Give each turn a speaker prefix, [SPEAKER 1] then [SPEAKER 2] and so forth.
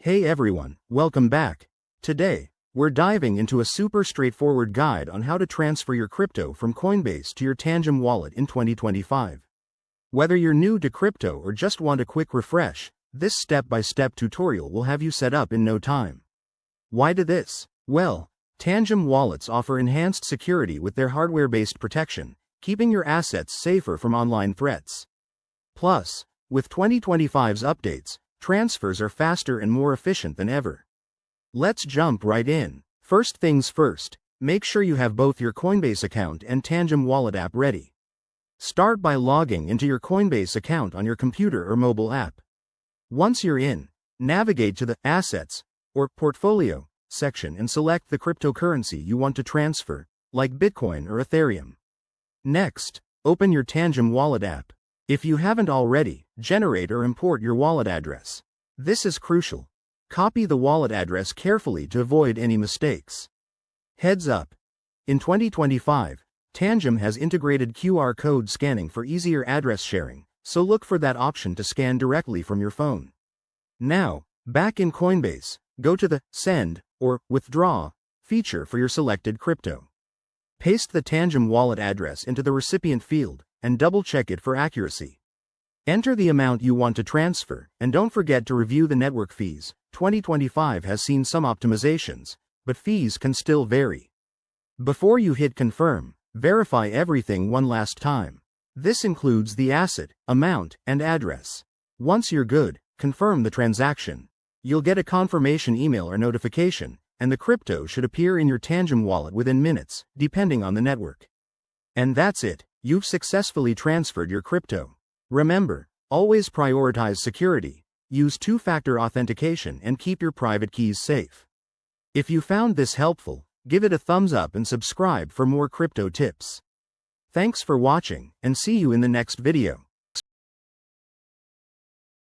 [SPEAKER 1] Hey everyone, welcome back. Today, we're diving into a super straightforward guide on how to transfer your crypto from Coinbase to your Tangem wallet in 2025. Whether you're new to crypto or just want a quick refresh, this step-by-step tutorial will have you set up in no time. Why do this? Well, Tangem wallets offer enhanced security with their hardware-based protection, keeping your assets safer from online threats. Plus, with 2025's updates, transfers are faster and more efficient than ever. Let's jump right in. First things first, make sure you have both your Coinbase account and Tangem wallet app ready. Start by logging into your Coinbase account on your computer or mobile app. Once you're in, navigate to the Assets or Portfolio section and select the cryptocurrency you want to transfer, like Bitcoin or Ethereum. Next, open your Tangem wallet app. If you haven't already, generate or import your wallet address. This is crucial. Copy the wallet address carefully to avoid any mistakes. Heads up! In 2025, Tangem has integrated QR code scanning for easier address sharing, so look for that option to scan directly from your phone. Now, back in Coinbase, go to the Send or Withdraw feature for your selected crypto. Paste the Tangem wallet address into the recipient field and double-check it for accuracy. Enter the amount you want to transfer, and don't forget to review the network fees. 2025 has seen some optimizations, but fees can still vary. Before you hit confirm, verify everything one last time. This includes the asset, amount, and address. Once you're good, confirm the transaction. You'll get a confirmation email or notification, and the crypto should appear in your Tangem wallet within minutes, depending on the network. And that's it. You've successfully transferred your crypto. Remember, always prioritize security, use two-factor authentication and keep your private keys safe. If you found this helpful, give it a thumbs up and subscribe for more crypto tips. Thanks for watching, and see you in the next video.